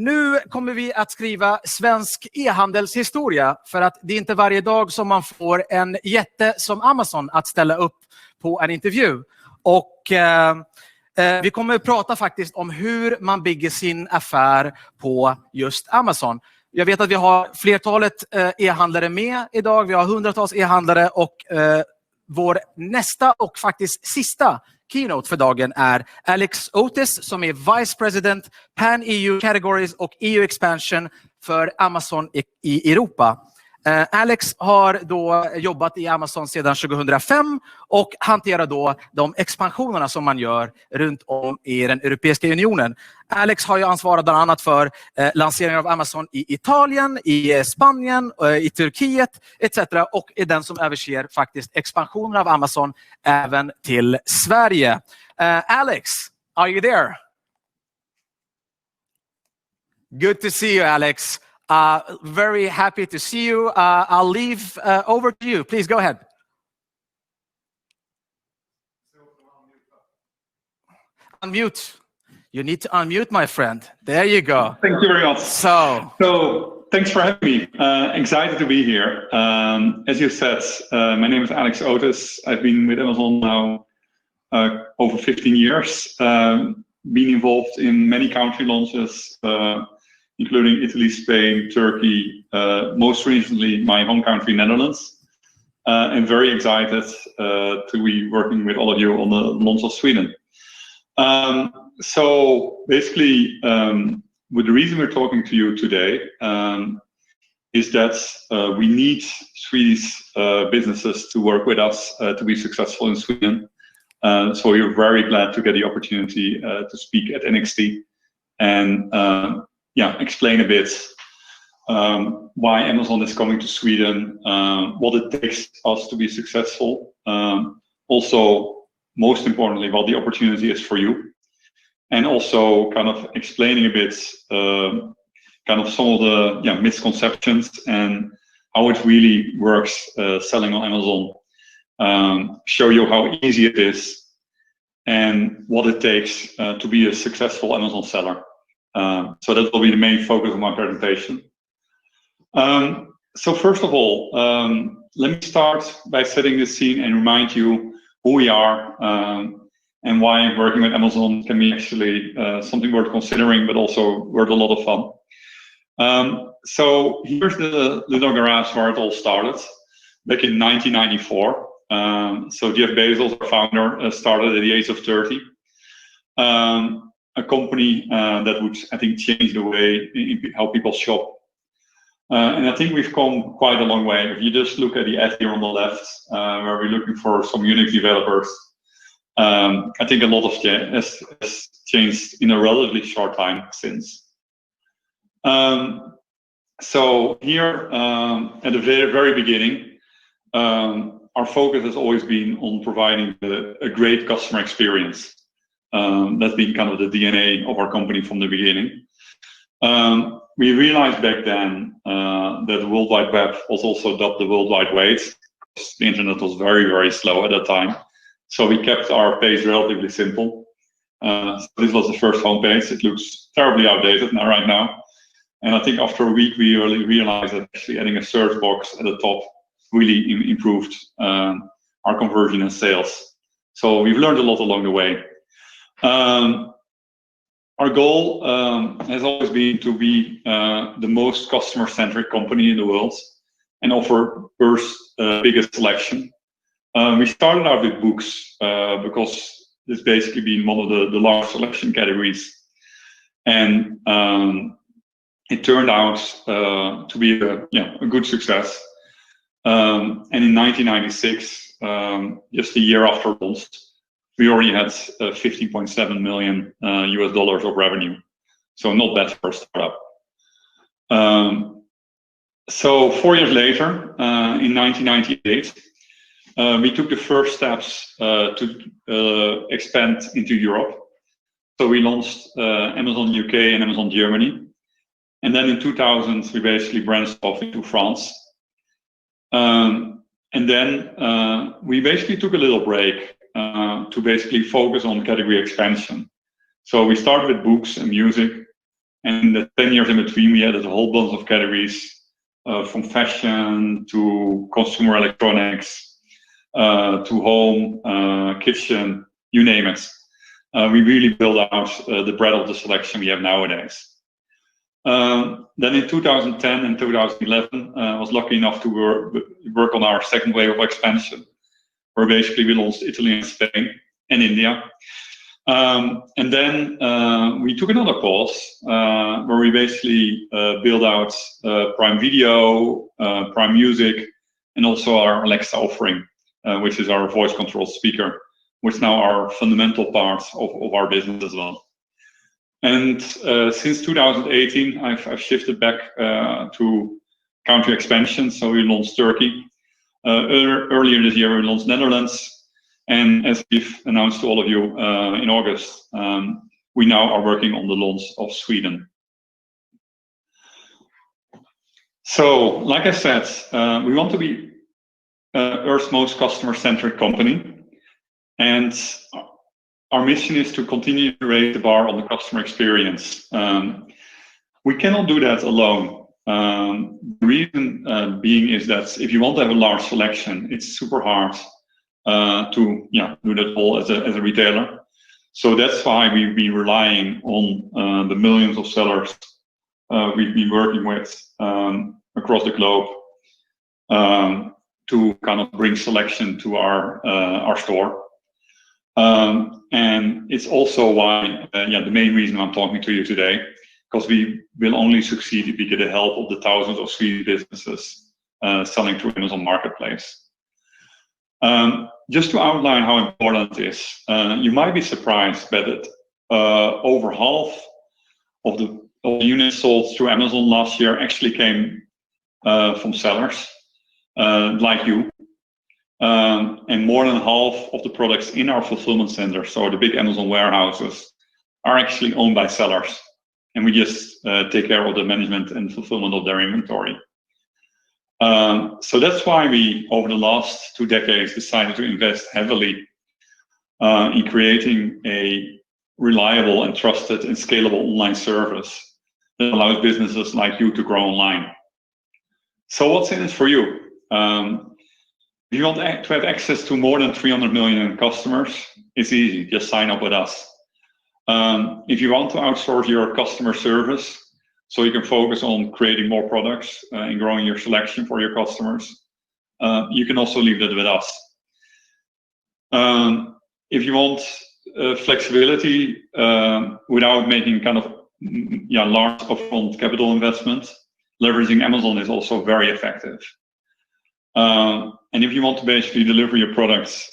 Nu kommer vi att skriva svensk e-handelshistoria för att det är inte varje dag som man får en jätte som Amazon att ställa upp på en intervju. Och vi kommer att prata faktiskt om hur man bygger sin affär på just Amazon. Jag vet att vi har flertalet e-handlare med idag. Vi har hundratals e-handlare och vår nästa och faktiskt sista keynote för dagen är Alex Ootes som är Vice President Pan EU Categories och EU Expansion för Amazon i Europa. Alex har då jobbat i Amazon sedan 2005 och hanterar då de expansionerna som man gör runt om i den Europeiska unionen. Alex har ju ansvarat bland annat för lanseringen av Amazon i Italien, i Spanien, i Turkiet etc. och är den som överser faktiskt expansionen av Amazon även till Sverige. Alex, are you there? Good to see you, Alex. Very happy to see you. I'll leave over to you. Please go ahead. Unmute. You need to unmute, my friend. There you go. Thank you very much. So thanks for having me. Excited to be here. As you said, my name is Alex Ootes. I've been with Amazon now over 15 years. Been involved in many country launches, including Italy, Spain, Turkey, most recently my home country, Netherlands. I'm very excited to be working with all of you on the launch of Sweden. So basically, the reason we're talking to you today is that we need Swedish businesses to work with us to be successful in Sweden. So we're very glad to get the opportunity to speak at NXT and explain a bit why Amazon is coming to Sweden, what it takes us to be successful. Also, most importantly, what the opportunity is for you. And also kind of explaining a bit kind of some of the misconceptions and how it really works selling on Amazon. Show you how easy it is and what it takes to be a successful Amazon seller. So that will be the main focus of my presentation. So first of all, let me start by setting the scene and remind you who we are and why working with Amazon can be actually something worth considering, but also worth a lot of fun. So here's the little garage where it all started back in 1994. So Jeff Bezos, our founder, started at the age of 30. A company that would, I think, change the way in how people shop. And I think we've come quite a long way. If you just look at the ad here on the left, where we're looking for some Unix developers, I think a lot of has changed in a relatively short time since. So here, at the very beginning, our focus has always been on providing a great customer experience. That's been kind of the DNA of our company from the beginning. We realized back then that the World Wide Web was also dubbed the World Wide Wait. The internet was very slow at that time. So we kept our page relatively simple. So this was the first homepage. It looks terribly outdated right now. And I think after a week, we really realized that actually adding a search box at the top really improved our conversion and sales. So we've learned a lot along the way. Our goal has always been to be the most customer-centric company in the world and offer first biggest selection. We started out with books because it's basically been one of the large selection categories, and it turned out to be a good success. And in 1996, just a year after launch, we already had $15.7 million US dollars of revenue, so not bad for a startup. So 4 years later, in 1998, we took the first steps to expand into Europe. So we launched Amazon UK and Amazon Germany. And then in 2000, we basically branched off into France. And then we basically took a little break to basically focus on category expansion. So we started with books and music. And the 10 years in between, we added a whole bunch of categories, from fashion to consumer electronics, to home, kitchen, you name it. We really built out the breadth of the selection we have nowadays. Then in 2010 and 2011, I was lucky enough to work on our second wave of expansion, where basically we launched Italy and Spain and India. And then we took another pause, where we basically built out Prime Video, Prime Music, and also our Alexa offering, which is our voice controlled speaker, which now are fundamental parts of our business as well. And since 2018, I've shifted back to country expansion. So we launched Turkey. Earlier this year, we launched Netherlands. And as we've announced to all of you in August, we now are working on the launch of Sweden. So, like I said, we want to be Earth's most customer-centric company. And our mission is to continue to raise the bar on the customer experience. We cannot do that alone. The reason being is that if you want to have a large selection, it's super hard to do that all as a retailer. So that's why we've been relying on the millions of sellers we've been working with across the globe to kind of bring selection to our store. And it's also why, the main reason I'm talking to you today, because we will only succeed if we get the help of the thousands of Swedish businesses selling through Amazon Marketplace. Just to outline how important it is, you might be surprised that over half of the units sold through Amazon last year actually came from sellers like you. And more than half of the products in our fulfillment center, so the big Amazon warehouses, are actually owned by sellers. And we just take care of the management and fulfillment of their inventory. So that's why we, over the last 2 decades, decided to invest heavily in creating a reliable and trusted and scalable online service that allows businesses like you to grow online. So what's in it for you? If you want to have access to more than 300 million customers, it's easy, just sign up with us. If you want to outsource your customer service, so you can focus on creating more products and growing your selection for your customers, you can also leave that with us. If you want flexibility without making kind of large upfront capital investment, leveraging Amazon is also very effective. And if you want to basically deliver your products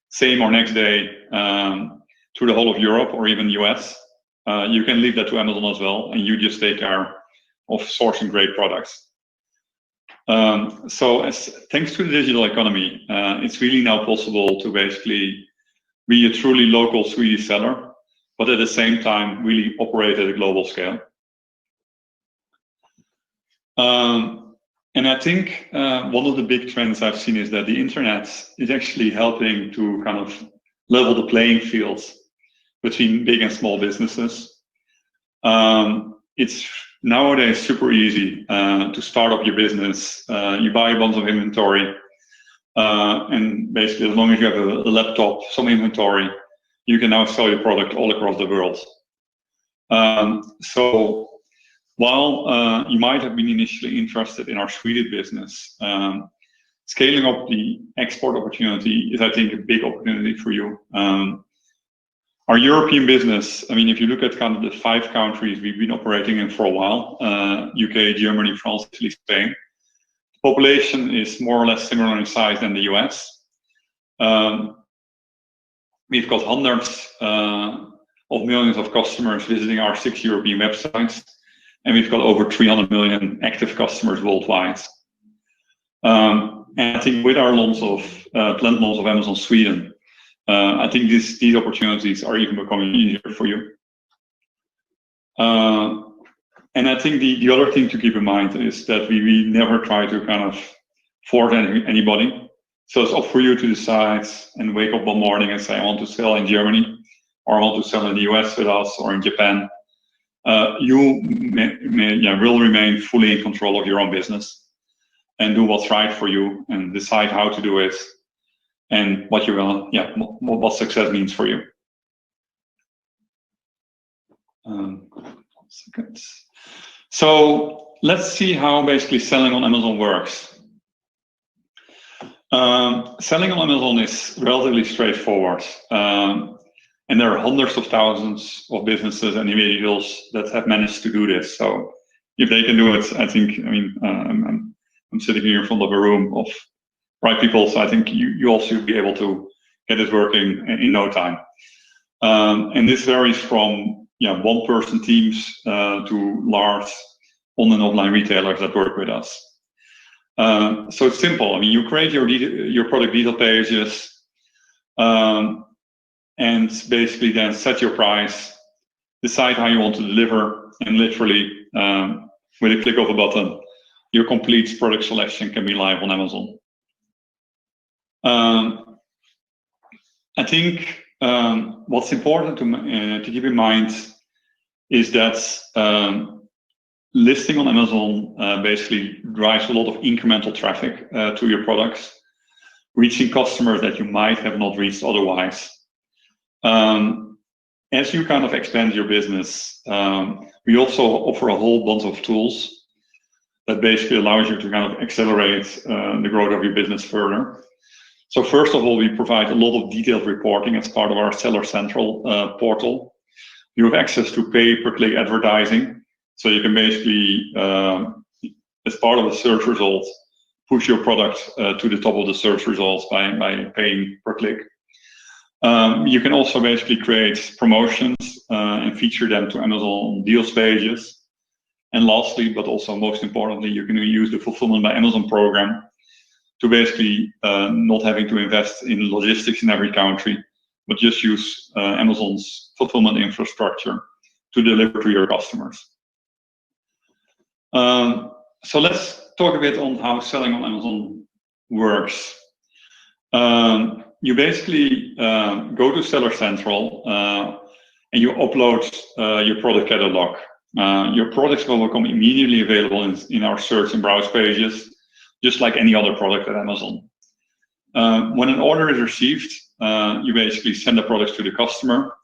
same or next day to the whole of Europe or even US, you can leave that to Amazon as well, and you just take care of sourcing great products. So thanks to the digital economy, it's really now possible to basically be a truly local Swedish seller, but at the same time really operate at a global scale. And I think one of the big trends I've seen is that the internet is actually helping to kind of level the playing fields between big and small businesses. It's nowadays super easy to start up your business. You buy a bunch of inventory, and basically as long as you have a laptop, some inventory, you can now sell your product all across the world. So while you might have been initially interested in our Swedish business, scaling up the export opportunity is, I think, a big opportunity for you. Our European business, I mean, if you look at kind of the 5 countries we've been operating in for a while, UK, Germany, France, Italy, Spain, the population is more or less similar in size than the US. We've got hundreds of millions of customers visiting our 6 European websites, and we've got over 300 million active customers worldwide. And I think with our planned launch of Amazon Sweden, I think these opportunities are even becoming easier for you. And I think the other thing to keep in mind is that we never try to kind of force anybody. So it's up for you to decide and wake up one morning and say, I want to sell in Germany, or I want to sell in the US with us, or in Japan. you will remain fully in control of your own business and do what's right for you and decide how to do it and what you will, what success means for you. 1 second. So let's see how basically selling on Amazon works. Selling on Amazon is relatively straightforward. And there are hundreds of thousands of businesses and individuals that have managed to do this. So if they can do it, I think, I'm sitting here in front of a room of bright people, so I think you also be able to get it working in no time. And this varies from one-person teams to large on and offline retailers that work with us. So it's simple. I mean, you create your product detail pages, and basically then set your price, decide how you want to deliver, and literally with a click of a button, your complete product selection can be live on Amazon. I think what's important to keep in mind is that listing on Amazon basically drives a lot of incremental traffic to your products, reaching customers that you might have not reached otherwise. As you kind of expand your business, we also offer a whole bunch of tools that basically allows you to kind of accelerate the growth of your business further. So first of all, we provide a lot of detailed reporting as part of our Seller Central portal. You have access to pay-per-click advertising, so you can basically, as part of the search results, push your product to the top of the search results by paying per click. You can also basically create promotions and feature them to Amazon deals pages. And lastly, but also most importantly, you can use the Fulfillment by Amazon program to basically not having to invest in logistics in every country, but just use Amazon's fulfillment infrastructure to deliver to your customers. So let's talk a bit on how selling on Amazon works. You basically go to Seller Central and you upload your product catalog. Your products will become immediately available in our search and browse pages, just like any other product at Amazon. When an order is received, you basically send the products to the customer,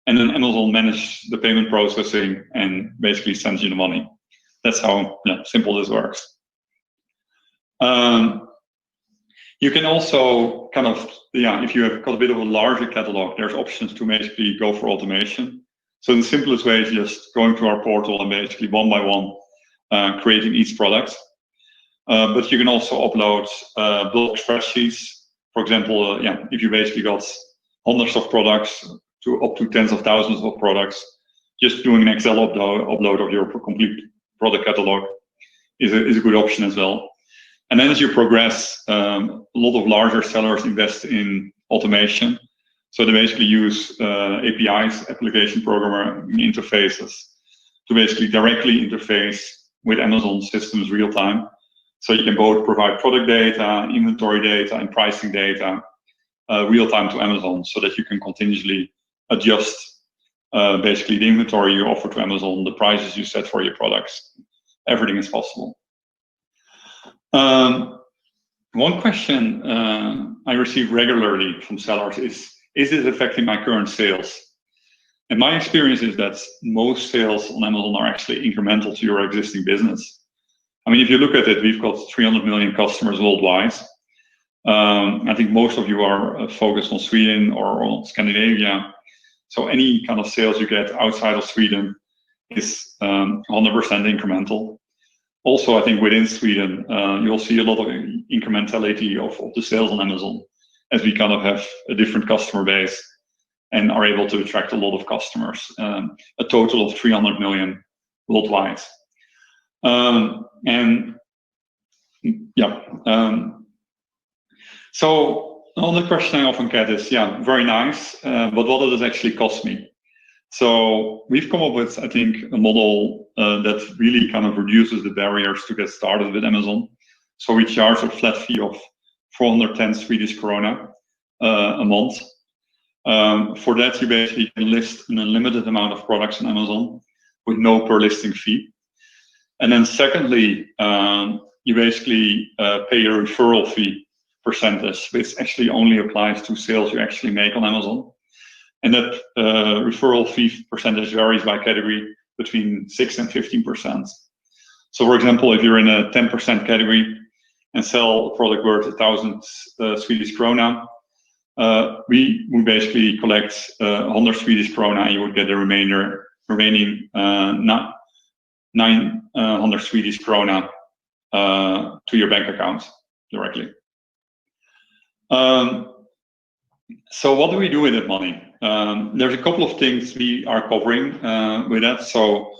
and then Amazon manages the payment processing and basically sends you the money. That's how simple this works. You can also kind of, if you have got a bit of a larger catalog, there's options to basically go for automation. So the simplest way is just going to our portal and basically one by one creating each product. But you can also upload bulk spreadsheets. For example, if you basically got hundreds of products to up to tens of thousands of products, just doing an Excel upload of your complete product catalog is a good option as well. And then as you progress, a lot of larger sellers invest in automation. So they basically use APIs, application programming interfaces, to basically directly interface with Amazon systems real time. So you can both provide product data, inventory data, and pricing data real time to Amazon, so that you can continuously adjust basically the inventory you offer to Amazon, the prices you set for your products. Everything is possible. One question I receive regularly from sellers is this affecting my current sales? And my experience is that most sales on Amazon are actually incremental to your existing business. I mean, if you look at it, we've got 300 million customers worldwide. I think most of you are focused on Sweden or on Scandinavia. So any kind of sales you get outside of Sweden is 100% incremental. Also, I think within Sweden, you'll see a lot of incrementality of the sales on Amazon, as we kind of have a different customer base and are able to attract a lot of customers, a total of 300 million worldwide. So another question I often get is, very nice, but what does it actually cost me? So we've come up with, I think, a model that really kind of reduces the barriers to get started with Amazon. So we charge a flat fee of 410 Swedish krona a month. For that, you basically can list an unlimited amount of products on Amazon with no per listing fee. And then secondly, you basically pay a referral fee percentage, which actually only applies to sales you actually make on Amazon. And that referral fee percentage varies by category between 6 and 15%. So for example, if you're in a 10% category and sell a product worth 1,000 Swedish krona, we would basically collect 100 Swedish krona, and you would get the remaining 900 Swedish krona to your bank account directly. So what do we do with that money? There's a couple of things we are covering with that. So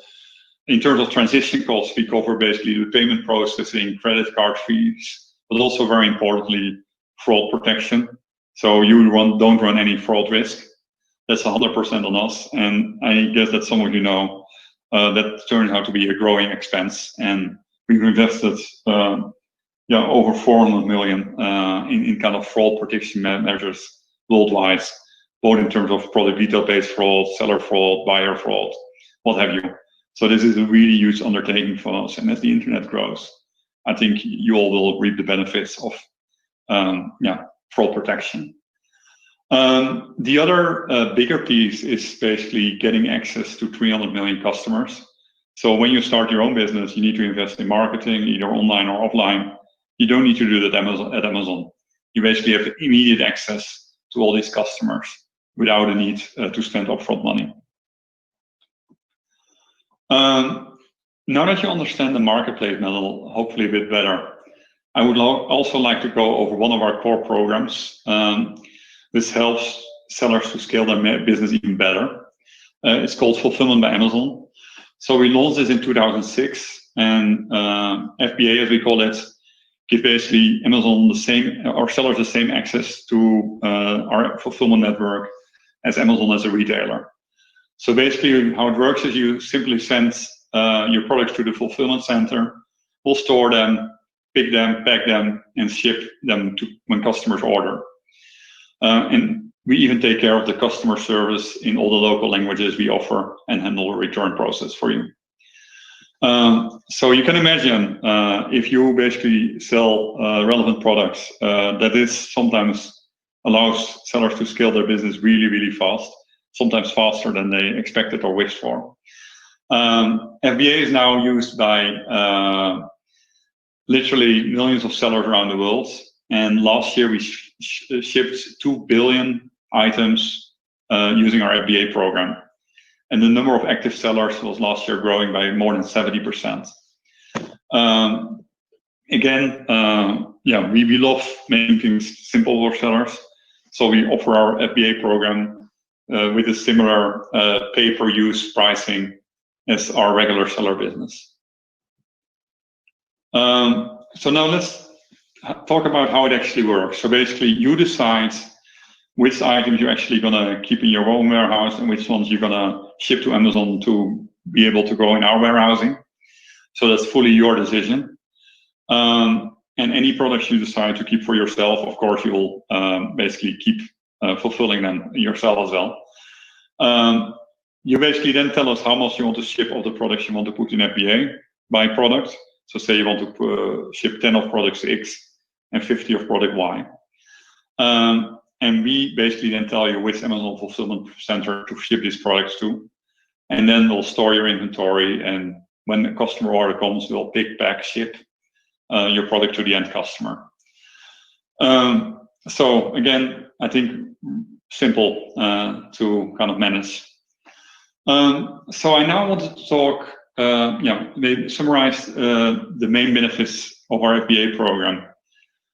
in terms of transition costs, we cover basically the payment processing, credit card fees, but also very importantly, fraud protection. So you don't run any fraud risk. That's 100% on us. And I guess that some of you know that turns out to be a growing expense. And we've invested over 400 million in kind of fraud protection measures worldwide, both in terms of product detail-based fraud, seller fraud, buyer fraud, what have you. So this is a really huge undertaking for us. And as the internet grows, I think you all will reap the benefits of fraud protection. The other bigger piece is basically getting access to 300 million customers. So when you start your own business, you need to invest in marketing, either online or offline. You don't need to do that at Amazon. You basically have immediate access to all these customers without a need to spend upfront money. Now that you understand the marketplace model, hopefully a bit better, I would also like to go over one of our core programs. This helps sellers to scale their business even better. It's called Fulfillment by Amazon. So we launched this in 2006, and FBA, as we call it, give basically Amazon our sellers the same access to our fulfillment network as Amazon as a retailer. So basically how it works is you simply send your products to the fulfillment center. We'll store them, pick them, pack them, and ship them to when customers order. And we even take care of the customer service in all the local languages we offer and handle the return process for you. So you can imagine if you basically sell relevant products, that this sometimes allows sellers to scale their business really, really fast, sometimes faster than they expected or wished for. FBA is now used by literally millions of sellers around the world. And last year we shipped 2 billion items using our FBA program. And the number of active sellers was last year growing by more than 70%. We love making things simple for sellers. So we offer our FBA program with a similar pay-per-use pricing as our regular seller business. So now let's talk about how it actually works. So basically you decide which items you're actually gonna keep in your own warehouse and which ones you're gonna ship to Amazon to be able to go in our warehousing. So that's fully your decision. And any products you decide to keep for yourself, of course, you will basically keep fulfilling them yourself as well. You basically then tell us how much you want to ship of the products you want to put in FBA by product. So say you want to ship 10 of products X and 50 of product Y. And we basically then tell you which Amazon fulfillment center to ship these products to. And then we'll store your inventory, and when the customer order comes, we'll pick, pack, ship your product to the end customer. So again, I think simple to kind of manage. So I now want to talk, maybe summarize the main benefits of our FBA program.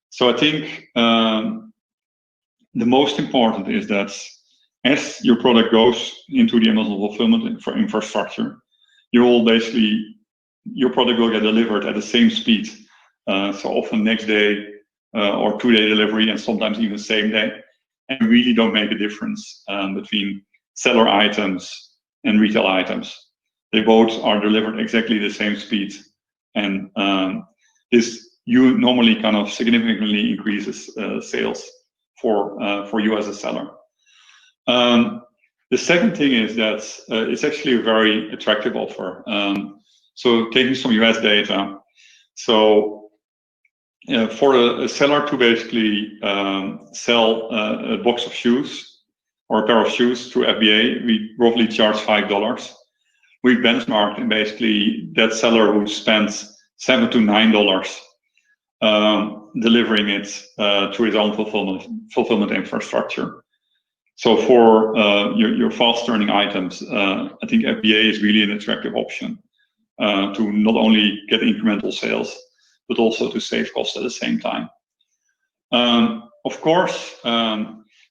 So I think the most important is that as your product goes into the Amazon fulfillment infrastructure, your product will get delivered at the same speed. So often next day or 2-day delivery, and sometimes even same day. And really don't make a difference between seller items and retail items. They both are delivered exactly the same speed. And this normally kind of significantly increases sales for you as a seller. The second thing is that it's actually a very attractive offer. So taking some US data, so for a seller to basically sell a box of shoes or a pair of shoes through FBA, we roughly charge $5. We benchmarked, and basically that seller who spends $7 to $9 delivering it through his own fulfillment infrastructure. So for your fast-turning items, I think FBA is really an attractive option to not only get incremental sales, but also to save costs at the same time. Of course,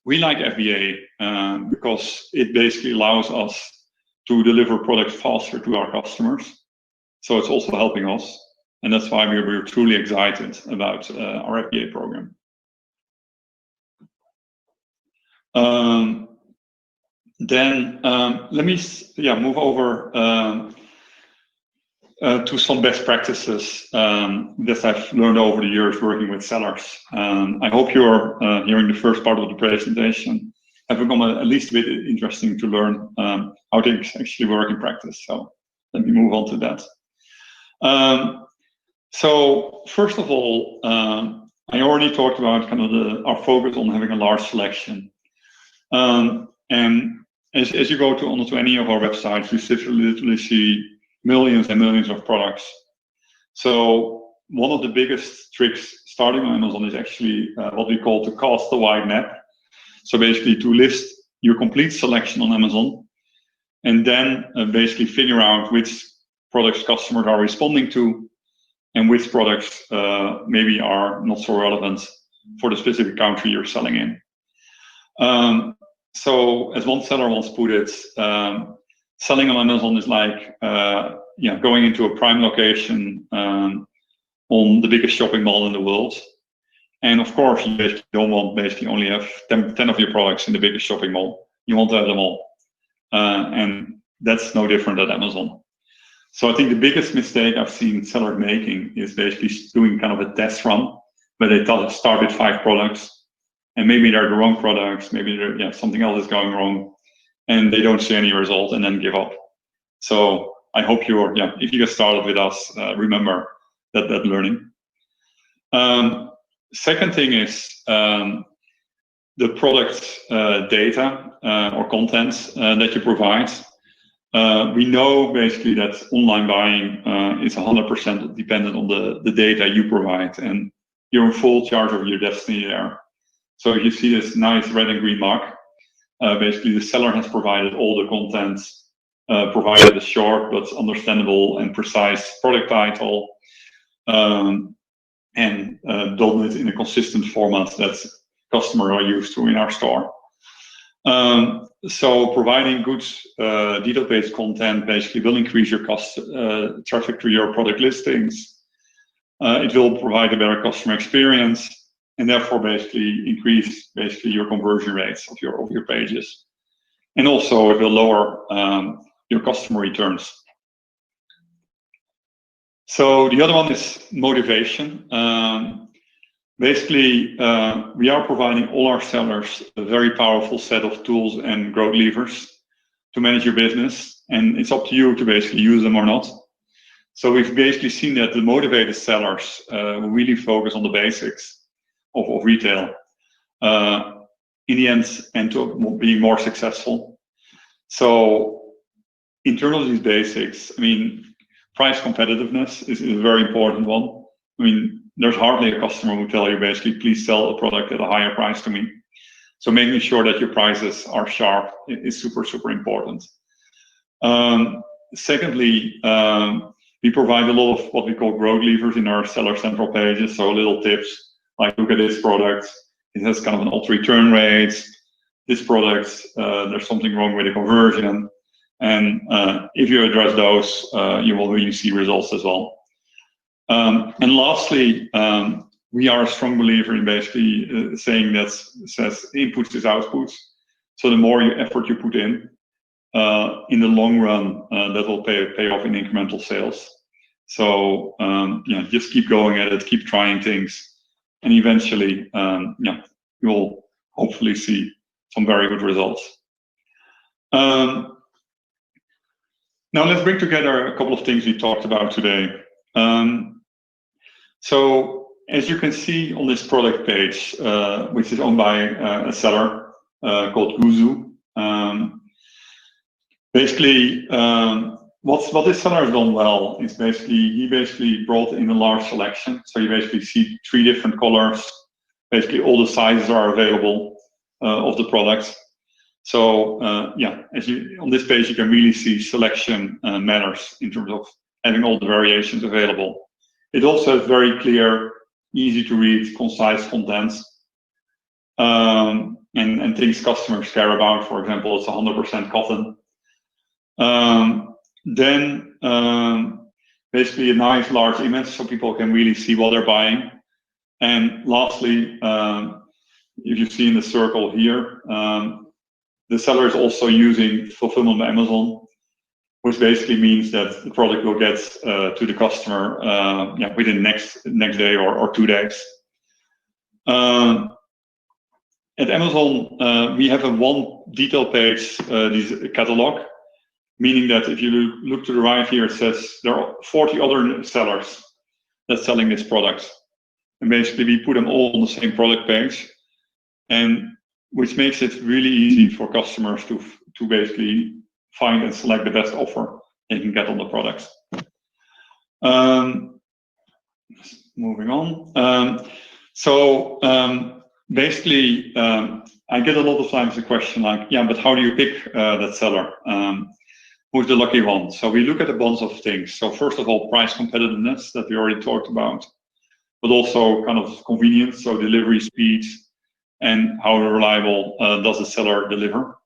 we like FBA because it basically allows us to deliver products faster to our customers. So it's also helping us. And that's why we're truly excited about our FBA program. Then let me move over to some best practices that I've learned over the years working with sellers. I hope you're hearing the first part of the presentation have become at least a bit interesting to learn how things actually work in practice. So let me move on to that. So first of all, I already talked about kind of our focus on having a large selection. And as you go onto any of our websites, you literally see millions and millions of products. So one of the biggest tricks starting on Amazon is actually what we call to cast a wide net. So basically to list your complete selection on Amazon, and then basically figure out which products customers are responding to, and which products maybe are not so relevant for the specific country you're selling in. So as one seller once put it, selling on Amazon is like going into a prime location on the biggest shopping mall in the world. And of course, you basically don't want basically only have 10 of your products in the biggest shopping mall. You want to have them all. And that's no different at Amazon. So I think the biggest mistake I've seen sellers making is basically doing kind of a test run where they start with 5 products, and maybe they're the wrong products, maybe something else is going wrong, and they don't see any result and then give up. So I hope if you get started with us, remember that learning. Second thing is the product data or content that you provide. We know basically that online buying is 100% dependent on the data you provide, and you're in full charge of your destiny there. So you see this nice red and green mark. Basically, the seller has provided all the content, provided a short but understandable and precise product title, and done it in a consistent format that customers are used to in our store. So providing good detail-based content basically will increase your traffic to your product listings. It will provide a better customer experience, and therefore basically increase your conversion rates of your pages. And also it will lower your customer returns. So the other one is motivation. Basically, we are providing all our sellers a very powerful set of tools and growth levers to manage your business, and it's up to you to basically use them or not. So we've basically seen that the motivated sellers who really focus on the basics of retail in the end end up being more successful. So in terms of these basics, I mean, price competitiveness is a very important one. I mean, there's hardly a customer who tell you basically, please sell a product at a higher price to me. So making sure that your prices are sharp is super, super important. Secondly, we provide a lot of what we call growth levers in our seller central pages. So little tips like, look at this product. It has kind of an odd return rate. This product, there's something wrong with the conversion. And if you address those, you will really see results as well. And lastly, we are a strong believer in basically saying that says inputs is outputs. So the more effort you put in the long run, that will pay off in incremental sales. So just keep going at it, keep trying things, and eventually, you'll hopefully see some very good results. Now let's bring together a couple of things we talked about today. So as you can see on this product page, which is owned by a seller called Guzu, basically what this seller has done well is he brought in a large selection. So you basically see 3 different colors. Basically all the sizes are available of the products. So yeah, on this page you can really see selection matters in terms of having all the variations available. It also has very clear, easy to read, concise contents, and things customers care about. For example, it's 100% cotton. Then basically a nice large image so people can really see what they're buying. And lastly, if you see in the circle here, the seller is also using fulfillment on Amazon, which basically means that the product will get to the customer within next day or 2 days. At Amazon, we have a one detail page, this catalog, meaning that if you look to the right here, it says there are 40 other sellers that's selling this product. And basically we put them all on the same product page, and which makes it really easy for customers to basically find and select the best offer they can get on the products. Moving on. Basically, I get a lot of times the question like, yeah, but how do you pick that seller? Who's the lucky one? So we look at a bunch of things. So first of all, price competitiveness that we already talked about, but also kind of convenience, so delivery speed, and how reliable does the seller deliver.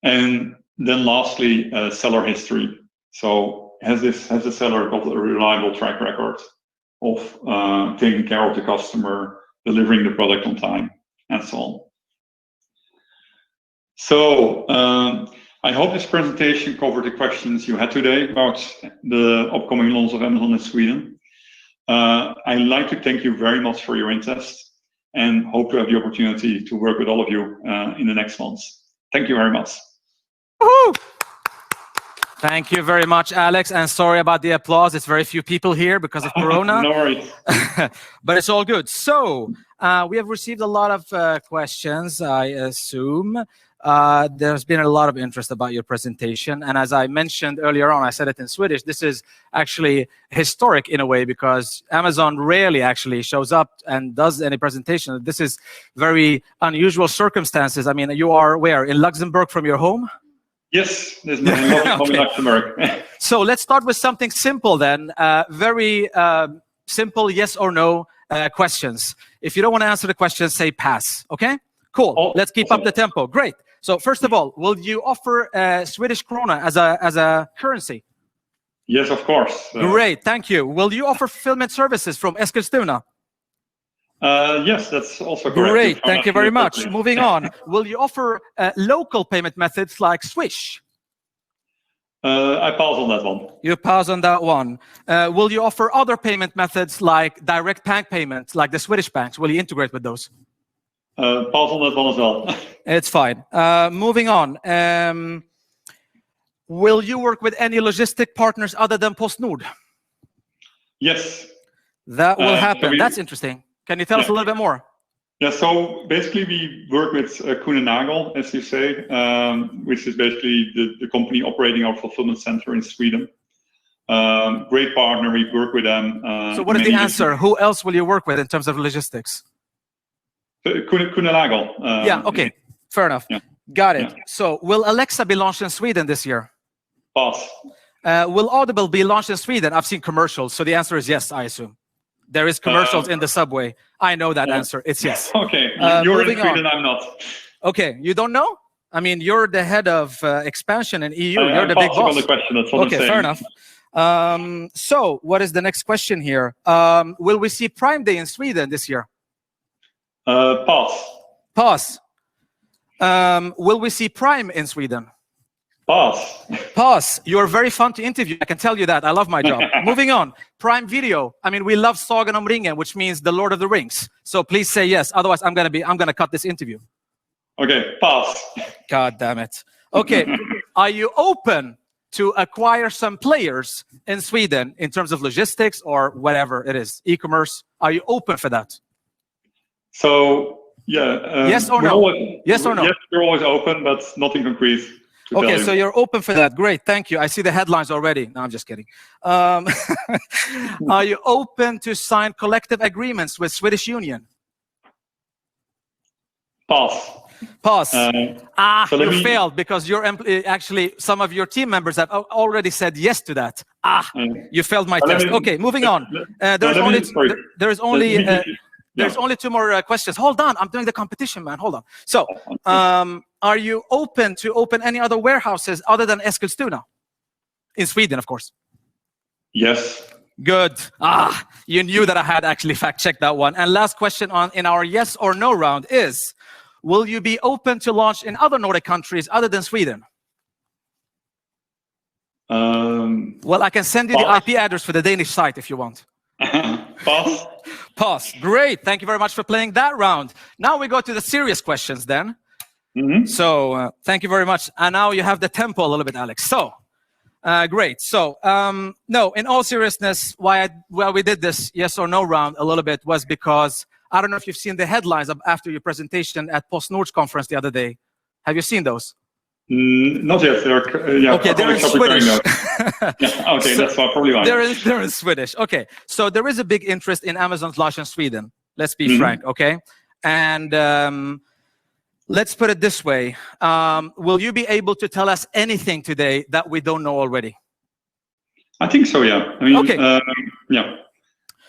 And then lastly, seller history. So has the seller got a reliable track record of taking care of the customer, delivering the product on time, and so on. So I hope this presentation covered the questions you had today about the upcoming launch of Amazon in Sweden. I'd like to thank you very much for your interest and hope to have the opportunity to work with all of you in the next months. Thank you very much. Woo-hoo! Thank you very much, Alex, and sorry about the applause. It's very few people here because of Corona. No worries. But it's all good. So we have received a lot of questions, I assume. There's been a lot of interest about your presentation. And as I mentioned earlier on, I said it in Swedish, this is actually historic in a way because Amazon rarely actually shows up and does any presentation. This is very unusual circumstances. I mean, you are where? In Luxembourg from your home? Yes, there's no home in Luxembourg. So let's start with something simple then. Very simple yes or no questions. If you don't want to answer the question, say pass. Okay? Cool. Oh, let's keep up the tempo. Great. So first of all, will you offer Swedish krona as a currency? Yes, of course. Great, thank you. Will you offer fulfillment services from Eskilstuna? Yes, that's also correct. Great, thank you very much. Moving on. Will you offer local payment methods like Swish? I pass on that one. You pass on that one. Will you offer other payment methods like direct bank payments, like the Swedish banks? Will you integrate with those? Pass on that one as well. It's fine. Moving on. Will you work with any logistic partners other than PostNord? Yes. That will happen. That's interesting. Can you tell us a little bit more? Yeah, so basically we work with Kuehne Nagel, as you say, which is basically the company operating our fulfillment center in Sweden. Great partner, we work with them. So what is the answer? Who else will you work with in terms of logistics? Kuehne Nagel. Yeah, okay, fair enough. Yeah. Got it. Yeah. So will Alexa be launched in Sweden this year? Pass. Will Audible be launched in Sweden? I've seen commercials, so the answer is yes, I assume. There is commercials in the subway. I know that answer. It's yes. Okay, you're in Sweden, I'm not. Okay, you don't know? I mean, you're the head of expansion in EU. You're the big boss. On the question, that's what I'm saying. Fair enough. So what is the next question here? Will we see Prime Day in Sweden this year? Pass. Pass. Will we see Prime in Sweden? Pass. Pass. You're very fun to interview. I can tell you that. I love my job. Moving on. Prime Video. I mean, we love Sagan om ringen, which means the Lord of the Rings. So please say yes. Otherwise, I'm gonna cut this interview. Okay. Pass. God damn it. Okay, are you open to acquire some players in Sweden in terms of logistics or whatever it is, e-commerce? Are you open for that? So yeah. Yes or no? Yes or no? Yes, we're always open, but nothing concrete. Okay, so you're open for that. Great, thank you. I see the headlines already. No, I'm just kidding. Are you open to sign collective agreements with Swedish Union? Pass. Pass. So you failed because actually some of your team members have already said yes to that. You failed my test. Okay, moving on. There's only two more questions. Hold on, I'm doing the competition, man. Hold on. So, are you open to open any other warehouses other than Eskilstuna? In Sweden, of course. Yes. Good. You knew that I had actually fact-checked that one. And last question in our yes or no round is, will you be open to launch in other Nordic countries other than Sweden? Well, I can send you the IP address for the Danish site if you want. Pass. Pass. Great. Thank you very much for playing that round. Now we go to the serious questions then. So thank you very much. And now you have the tempo a little bit, Alex. So great. So no, in all seriousness, why we did this yes or no round a little bit was because I don't know if you've seen the headlines after your presentation at PostNord's conference the other day. Have you seen those? Not yet. Okay, they're in Swedish. Okay, so that's probably why. They're in Swedish. Okay, so there is a big interest in Amazon's launch in Sweden. Let's be frank, okay? And let's put it this way. Will you be able to tell us anything today that we don't know already? I think so, yeah. I mean, okay. Yeah.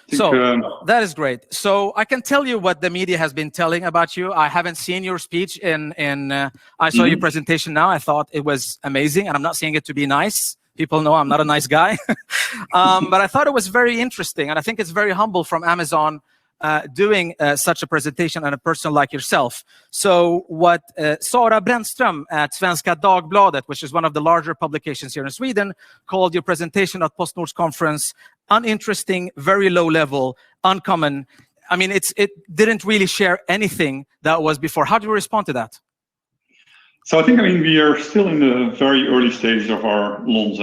That is great. So I can tell you what the media has been telling about you. I haven't seen your speech I saw your presentation now. I thought it was amazing, and I'm not saying it to be nice. People know I'm not a nice guy. But I thought it was very interesting, and I think it's very humble from Amazon doing such a presentation and a person like yourself. So what Sara Brännström at Svenska Dagbladet, which is one of the larger publications here in Sweden, called your presentation at PostNord's conference uninteresting, very low level, uncommon. I mean, it didn't really share anything that was before. How do you respond to that? So I think, we are still in the very early stages of our launch.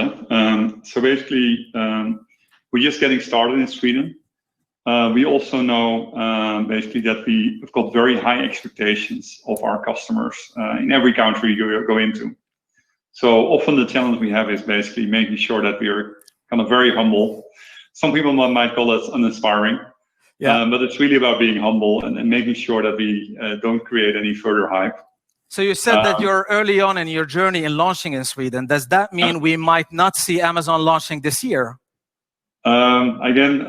So basically, we're just getting started in Sweden. We also know basically that we've got very high expectations of our customers in every country you go into. So often the challenge we have is basically making sure that we are kind of very humble. Some people might call it uninspiring, but it's really about being humble and making sure that we don't create any further hype. So you said that you're early on in your journey in launching in Sweden. Does that mean we might not see Amazon launching this year? Again,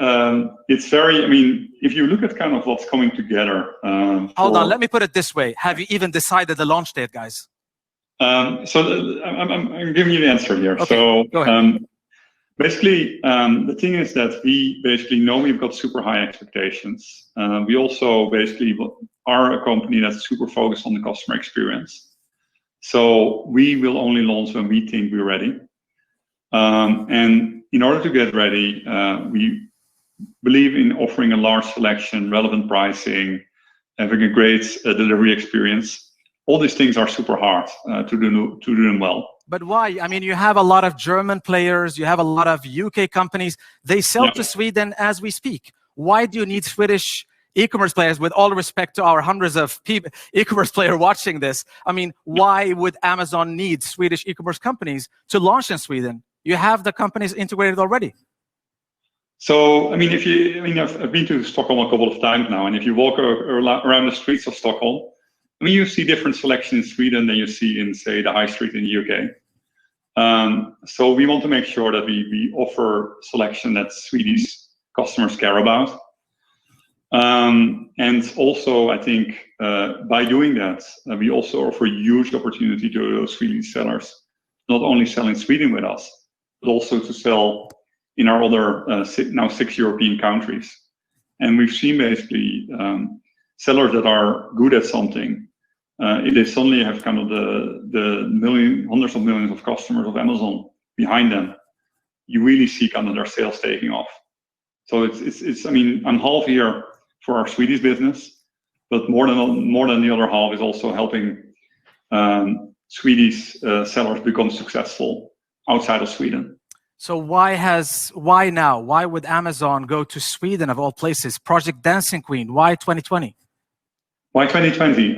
it's very, if you look at kind of what's coming together. Hold on, let me put it this way. Have you even decided the launch date, guys? I'm giving you the answer here. Okay, so go ahead. Basically, the thing is that we basically know we've got super high expectations. We also basically are a company that's super focused on the customer experience. So we will only launch when we think we're ready. And in order to get ready, we believe in offering a large selection, relevant pricing, having a great delivery experience. All these things are super hard to do them well. But why? I mean, you have a lot of German players, you have a lot of UK companies. They sell to Sweden as we speak. Why do you need Swedish e-commerce players? With all respect to our hundreds of e-commerce players watching this, I mean, why would Amazon need Swedish e-commerce companies to launch in Sweden? You have the companies integrated already. So, I've been to Stockholm a couple of times now, and if you walk around the streets of Stockholm, you see different selection in Sweden than you see in, say, the high street in the UK. So we want to make sure that we offer selection that Swedish customers care about. And also, I think by doing that, we also offer a huge opportunity to those Swedish sellers, not only sell in Sweden with us, but also to sell in our other now 6 European countries. And we've seen basically sellers that are good at something, if they suddenly have kind of the hundreds of millions of customers of Amazon behind them, you really see kind of their sales taking off. So it's I'm half here for our Swedish business, but more than the other half is also helping Swedish sellers become successful outside of Sweden. So why now? Why would Amazon go to Sweden of all places? Project Dancing Queen, why 2020? Why 2020?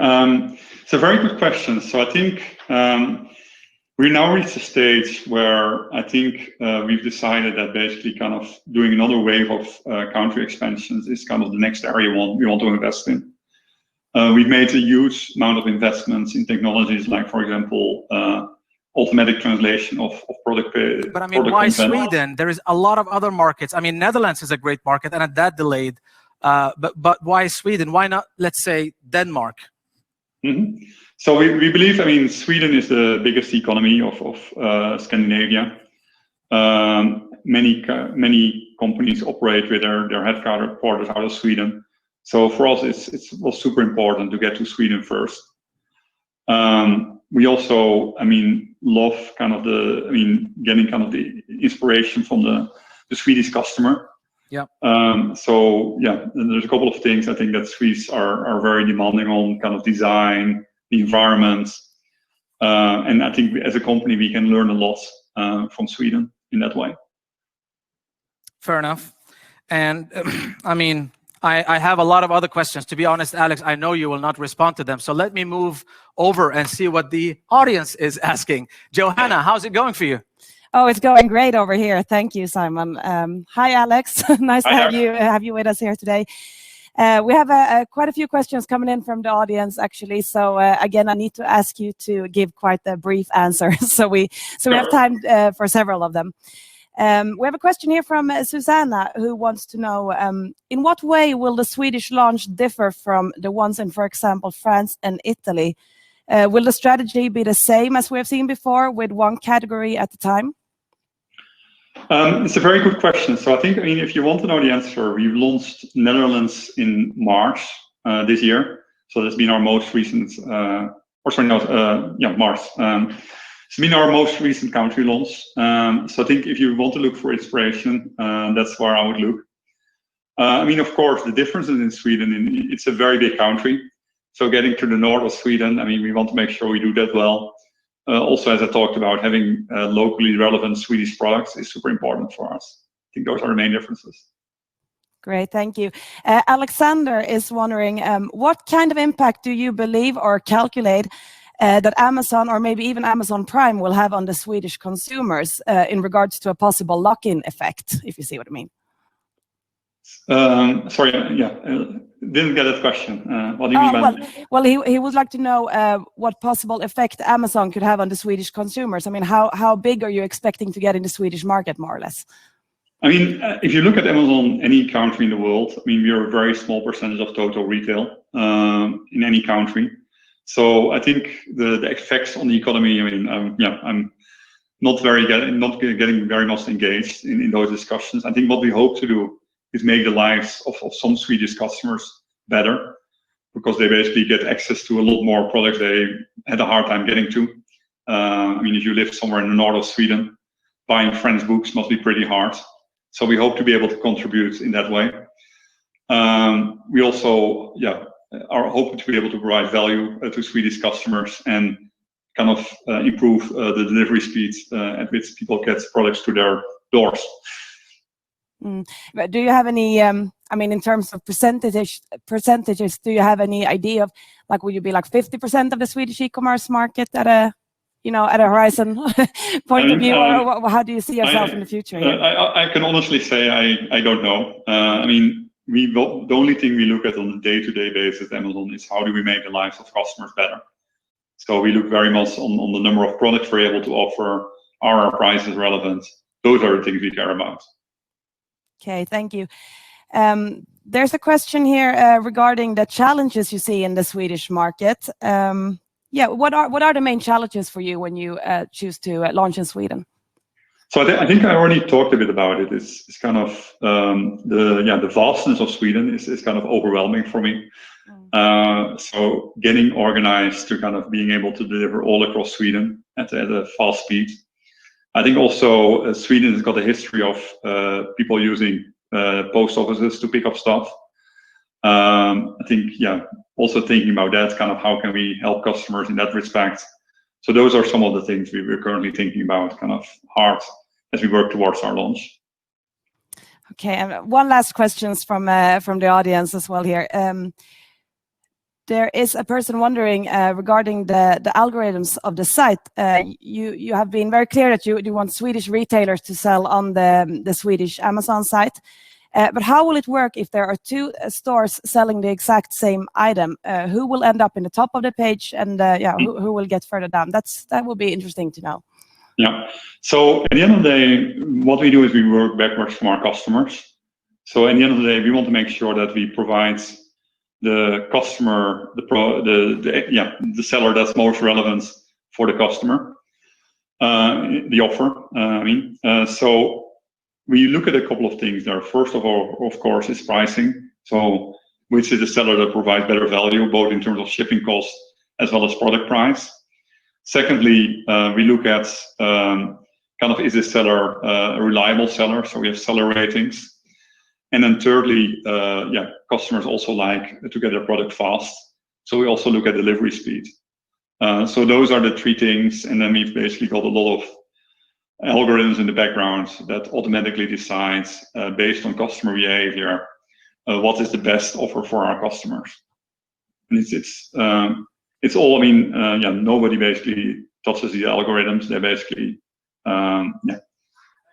It's a very good question. So I think we now reached a stage where I think we've decided that basically kind of doing another wave of country expansions is kind of the next area we want to invest in. We've made a huge amount of investments in technologies like, for example, automatic translation of product. But I mean, why Sweden? There is a lot of other markets. I mean, Netherlands is a great market, and that delayed. But why Sweden? Why not, let's say, Denmark? Mm-hmm. So we believe, I mean, Sweden is the biggest economy of Scandinavia. Many companies operate with their headquarters out of Sweden. So for us, it was super important to get to Sweden first. We also, I mean, love kind of getting kind of the inspiration from the Swedish customer. Yeah. So yeah, and there's a couple of things I think that Swedes are very demanding on, kind of design, the environment, and I think as a company we can learn a lot from Sweden in that way. Fair enough. And I mean, I have a lot of other questions. To be honest, Alex, I know you will not respond to them. So let me move over and see what the audience is asking. Johanna, how's it going for you? Oh, it's going great over here. Thank you, Simon. Hi, Alex. Nice to have you with us here today. We have quite a few questions coming in from the audience, actually. So again, I need to ask you to give quite a brief answer. So we have time for several of them. We have a question here from Susanna, who wants to know, in what way will the Swedish launch differ from the ones in, for example, France and Italy? Will the strategy be the same as we have seen before, with one category at a time? It's a very good question. So I think, I mean, if you want to know the answer, we've launched Netherlands in March this year. So that's been our most recent, March. It's been our most recent country launch. So I think if you want to look for inspiration, that's where I would look. I mean, of course, the differences in Sweden, it's a very big country. So getting to the north of Sweden, I mean, we want to make sure we do that well. Also, as I talked about, having locally relevant Swedish products is super important for us. I think those are the main differences. Great, thank you. Alexander is wondering, what kind of impact do you believe or calculate that Amazon, or maybe even Amazon Prime, will have on the Swedish consumers in regards to a possible lock-in effect, if you see what I mean? Sorry, didn't get that question. What do you mean by? Well, he would like to know what possible effect Amazon could have on the Swedish consumers. I mean, how big are you expecting to get in the Swedish market, more or less? I mean, if you look at Amazon, any country in the world, I mean, we are a very small percentage of total retail in any country. So I think the effects on the economy, I mean, I'm not getting very much engaged in those discussions. I think what we hope to do is make the lives of some Swedish customers better, because they basically get access to a lot more products they had a hard time getting to. I mean, if you live somewhere in the north of Sweden, buying French books must be pretty hard. So we hope to be able to contribute in that way. We also, are hoping to be able to provide value to Swedish customers and kind of improve the delivery speeds at which people get products to their doors. But do you have any, I mean, in terms of percentages, do you have any idea of, like, will you be like 50% of the Swedish e-commerce market at a horizon point of view, or how do you see yourself in the future here? I can honestly say I don't know. I mean, the only thing we look at on a day-to-day basis at Amazon is how do we make the lives of customers better. So we look very much on the number of products we're able to offer, are our prices relevant? Those are the things we care about. Okay, thank you. There's a question here regarding the challenges you see in the Swedish market. What are the main challenges for you when you choose to launch in Sweden? So I think I already talked a bit about it. It's kind of the vastness of Sweden is kind of overwhelming for me. So getting organized to kind of being able to deliver all across Sweden at a fast speed. I think also Sweden has got a history of people using post offices to pick up stuff. I think, also thinking about that, kind of how can we help customers in that respect. So those are some of the things we're currently thinking about kind of hard as we work towards our launch. Okay, and one last question from the audience as well here. There is a person wondering regarding the algorithms of the site. You have been very clear that you want Swedish retailers to sell on the Swedish Amazon site. But how will it work if there are two stores selling the exact same item? Who will end up in the top of the page, and who will get further down? That will be interesting to know. Yeah. So at the end of the day, what we do is we work backwards from our customers. So at the end of the day, we want to make sure that we provide the customer, the seller that's most relevant for the customer, the offer. So we look at a couple of things there. First of all, of course, is pricing. So which is the seller that provides better value, both in terms of shipping costs as well as product price. Secondly, we look at is this seller a reliable seller? So we have seller ratings. And then thirdly, customers also like to get their product fast. So we also look at delivery speed. So those are the three things. And then we've basically got a lot of algorithms in the background that automatically decides based on customer behavior what is the best offer for our customers. And it's all, nobody basically touches the algorithms. They're basically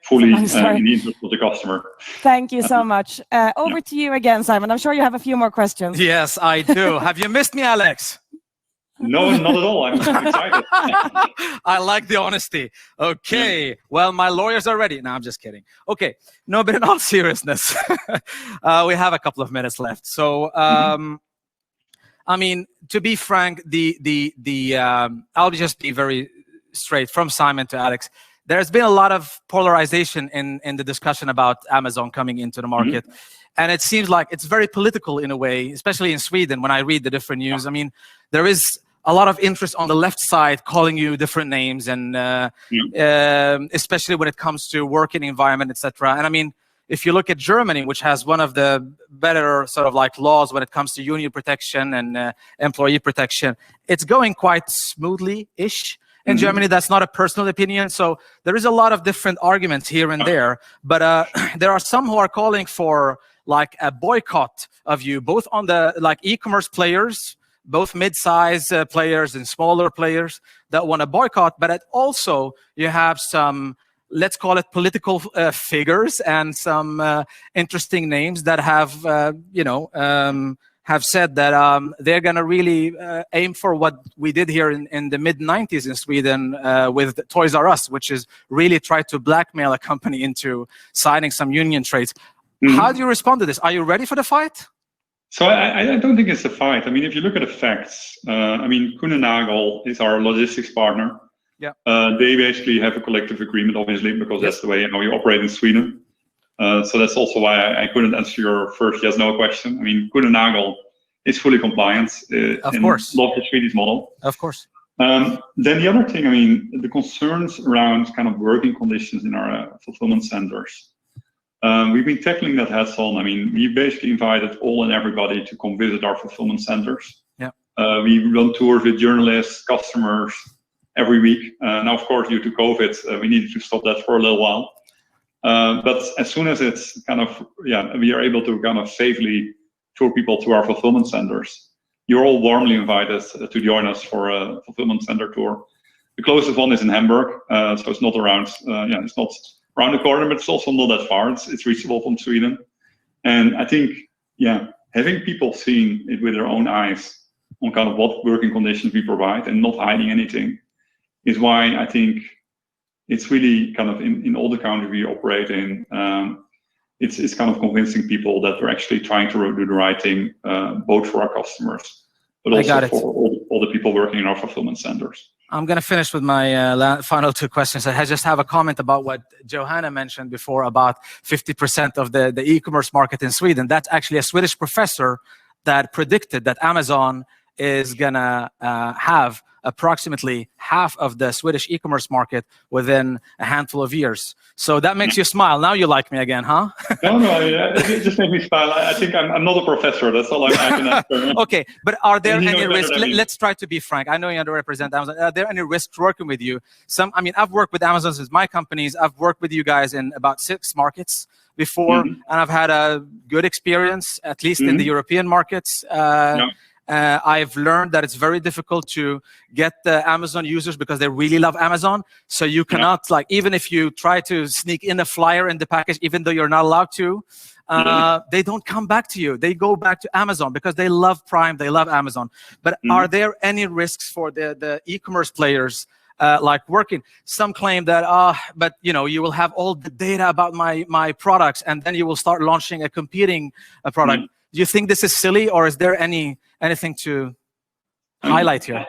fully in the interest of the customer. Thank you so much. Over to you again, Simon. I'm sure you have a few more questions. Yes, I do. Have you missed me, Alex? No, not at all. I'm excited. I like the honesty. Okay. Yeah. Well, my lawyers are ready. No, I'm just kidding. Okay. No, but in all seriousness, we have a couple of minutes left. So, to be frank, I'll just be very straight from Simon to Alex. There's been a lot of polarization in the discussion about Amazon coming into the market. And it seems like it's very political in a way, especially in Sweden, when I read the different news. There is a lot of interest on the left side calling you different names, and especially when it comes to working environment, etc. And if you look at Germany, which has one of the better sort of like laws when it comes to union protection and employee protection, it's going quite smoothly-ish. In Germany, that's not a personal opinion. So there is a lot of different arguments here and there. But there are some who are calling for like a boycott of you, both on the e-commerce players, both mid-size players and smaller players that want to boycott. But also you have some, let's call it political figures and some interesting names that have said that they're going to really aim for what we did here in the mid-90s in Sweden with Toys R Us, which is really try to blackmail a company into signing some union trades. How do you respond to this? Are you ready for the fight? So I don't think it's a fight. If you look at the facts, Kuehne Nagel is our logistics partner. Yeah. They basically have a collective agreement, obviously, because that's the way we operate in Sweden. So that's also why I couldn't answer your first yes/no question. Kuehne Nagel is fully compliant. Of course. Love the Swedish model. Of course. Then the other thing, the concerns around kind of working conditions in our fulfillment centers. We've been tackling that heads on. We basically invited all and everybody to come visit our fulfillment centers. Yeah. We run tours with journalists, customers every week. Now, of course, due to COVID, we needed to stop that for a little while. But as soon as it's we are able to kind of safely tour people to our fulfillment centers, you're all warmly invited to join us for a fulfillment center tour. The closest one is in Hamburg, so it's not around. It's not around the corner, but it's also not that far. It's reachable from Sweden, and I think having people seeing it with their own eyes on kind of what working conditions we provide and not hiding anything is why I think it's really kind of in all the countries we operate in, it's kind of convincing people that we're actually trying to do the right thing, both for our customers, but also for all the people working in our fulfillment centers. I'm going to finish with my final two questions. I just have a comment about what Johanna mentioned before about 50% of the e-commerce market in Sweden. That's actually a Swedish professor that predicted that Amazon is going to have approximately half of the Swedish e-commerce market within a handful of years. So that makes you smile. Now you like me again, huh? No, it just makes me smile. I think I'm not a professor. That's all I can answer. Okay, but are there any risks? Let's try to be frank. I know you underrepresent Amazon. Are there any risks working with you? I've worked with Amazon since my companies. I've worked with you guys in about 6 markets before, and I've had a good experience, at least in the European markets. I've learned that it's very difficult to get the Amazon users because they really love Amazon. So you cannot, even if you try to sneak in a flyer in the package, even though you're not allowed to, they don't come back to you. They go back to Amazon because they love Prime, they love Amazon. But are there any risks for the e-commerce players working? Some claim that, but you will have all the data about my products, and then you will start launching a competing product. Do you think this is silly, or is there anything to highlight here?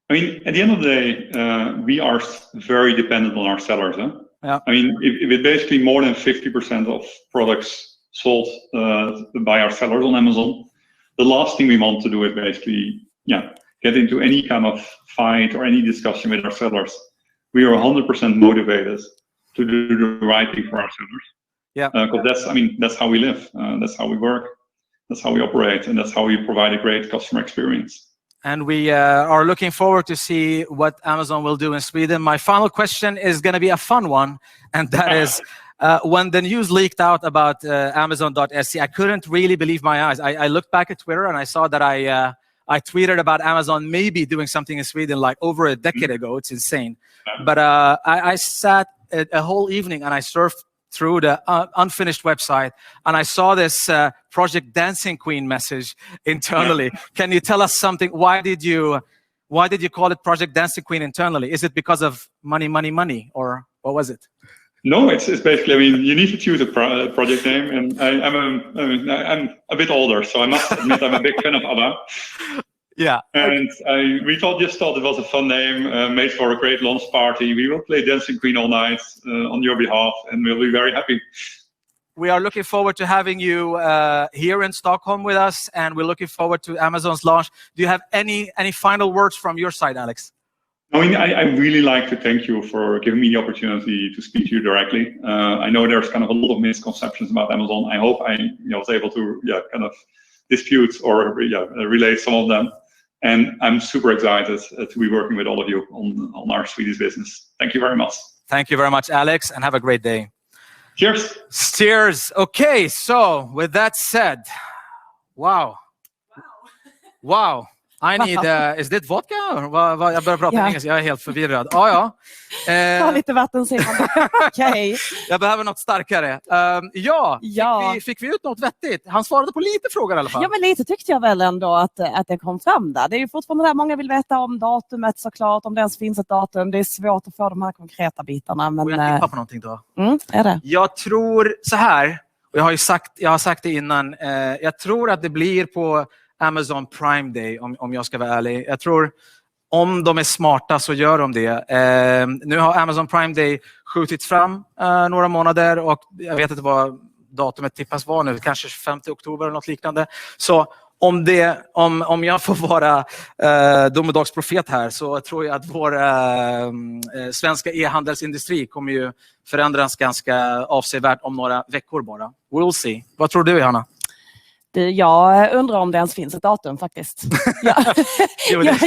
I mean, at the end of the day, we are very dependent on our sellers. Yeah. I mean, if it's basically more than 50% of products sold by our sellers on Amazon, the last thing we want to do is basically, get into any kind of fight or any discussion with our sellers. We are 100% motivated to do the right thing for our sellers. Yeah. Because that's how we live. That's how we work. That's how we operate, and that's how we provide a great customer experience. And we are looking forward to see what Amazon will do in Sweden. My final question is going to be a fun one, and that is, when the news leaked out about Ehandel.se, I couldn't really believe my eyes. I looked back at Twitter, and I saw that I tweeted about Amazon maybe doing something in Sweden like over a decade ago. It's insane. But I sat a whole evening, and I surfed through the unfinished website, and I saw this Project Dancing Queen message internally. Can you tell us something? Why did you call it Project Dancing Queen internally? Is it because of money, or what was it? No, it's basically, you need to choose a project name, and I'm a bit older, so I must admit I'm a big fan of ABBA. Yeah. And we just thought it was a fun name, made for a great launch party. We will play Dancing Queen all night on your behalf, and we'll be very happy. We are looking forward to having you here in Stockholm with us, and we're looking forward to Amazon's launch. Do you have any final words from your side, Alex? I really like to thank you for giving me the opportunity to speak to you directly. I know there's kind of a lot of misconceptions about Amazon. I hope I was able to kind of dispute or relay some of them. And I'm super excited to be working with all of you on our Swedish business. Thank you very much. Thank you very much, Alex, and have a great day. Cheers. Cheers. Okay, so with that said, wow. I need, is det vodka? Jag börjar prata engelska, jag är helt förvirrad. Ta lite vatten, säger man. Okej. Jag behöver något starkare. Fick vi ut något vettigt? Han svarade på lite frågor i alla fall. Ja, men lite tyckte jag väl ändå att det kom fram där. Det är ju fortfarande där många vill veta om datumet såklart, om det ens finns ett datum. Det är svårt att få de här konkreta bitarna. Men, får jag tippa på någonting då? Är det? Jag tror så här, och jag har sagt det innan, jag tror att det blir på Amazon Prime Day, om jag ska vara ärlig. Jag tror om de är smarta så gör de det. Nu har Amazon Prime Day skjutits fram några månader, och jag vet inte vad datumet tippas var nu, kanske 5 oktober eller något liknande. Så om jag får vara domedagsprofet här, så tror jag att vår svenska e-handelsindustri kommer ju förändras ganska avsevärt om några veckor bara. We'll see. Vad tror du, Johanna? Jag undrar om det ens finns ett datum faktiskt.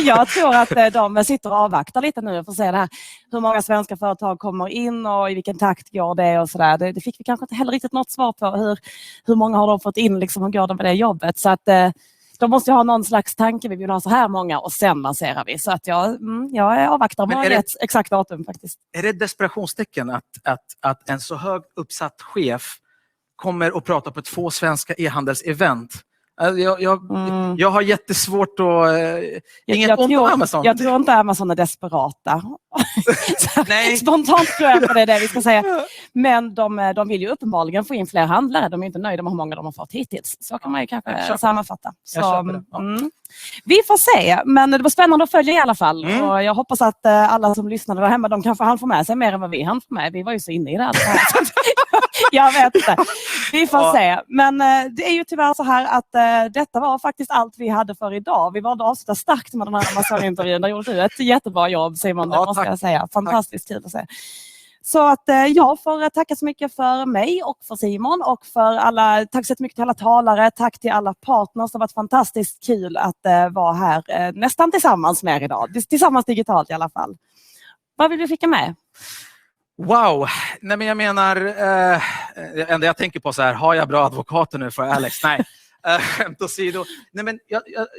Jag tror att de sitter och avvaktar lite nu för att se det här. Hur många svenska företag kommer in och i vilken takt går det och sådär. Det fick vi kanske inte heller riktigt något svar på. Hur många har de fått in, liksom, hur går det med det jobbet? Så att de måste ha någon slags tanke. Vi vill ha så här många och sen lanserar vi. Så att jag avvaktar med ett exakt datum faktiskt. Är det ett desperationstecken att en så hög uppsatt chef kommer att prata på 2 svenska e-handelsevent? Jag har jättesvårt att... Amazon. Jag tror inte Amazon är desperata. Nej. Spontant tror jag på det vi ska säga. Men de vill ju uppenbarligen få in fler handlare. De är inte nöjda med hur många de har fått hittills. Så kan man ju kanske sammanfatta. Vi får se. Men det var spännande att följa i alla fall. Och jag hoppas att alla som lyssnade där hemma, de kanske hann få med sig mer än vad vi hann få med. Vi var ju så inne i det här. Jag vet inte. Vi får se. Men det är ju tyvärr så här att detta var faktiskt allt vi hade för idag. Vi valde att avsluta starkt med den här Amazon-intervjun. Där gjorde du ett jättebra jobb, Simon, det måste jag säga. Fantastiskt kul att se. Så att jag får tacka så mycket för mig och för Simon och för alla, tack så mycket till alla talare, tack till alla partners. Det har varit fantastiskt kul att vara här nästan tillsammans med er idag. Tillsammans digitalt i alla fall. Vad vill du skicka med? Wow, nej men jag menar, enda jag tänker på så här, har jag bra advokater nu för Alex? Nej, skämt åsido. Nej men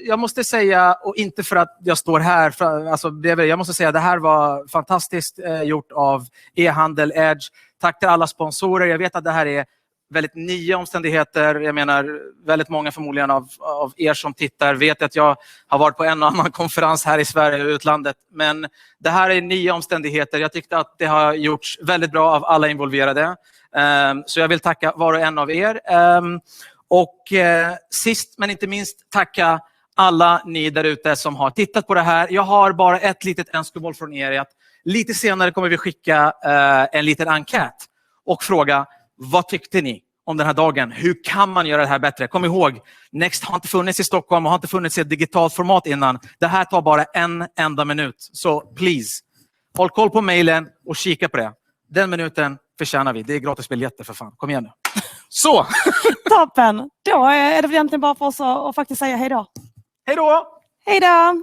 jag måste säga, och inte för att jag står här, alltså jag måste säga att det här var fantastiskt gjort av e-handel, Edge. Tack till alla sponsorer. Jag vet att det här är väldigt nya omständigheter. Jag menar, väldigt många förmodligen av er som tittar vet att jag har varit på en och annan konferens här i Sverige och utlandet. Men det här är nya omständigheter. Jag tyckte att det har gjorts väldigt bra av alla involverade. Så jag vill tacka var och en av er. Och sist men inte minst tacka alla ni där ute som har tittat på det här. Jag har bara ett litet önskemål från er. Att lite senare kommer vi skicka en liten enkät och fråga: vad tyckte ni om den här dagen? Hur kan man göra det här bättre? Kom ihåg, NXT har inte funnits i Stockholm och har inte funnits i ett digitalt format innan. Det här tar bara en enda minut. Så please, håll koll på mejlen och kika på det. Den minuten förtjänar vi. Det är gratis biljetter för fan. Kom igen nu. Så! Toppen! Då är det väl egentligen bara för oss att faktiskt säga hej då. Hej då! Hej då!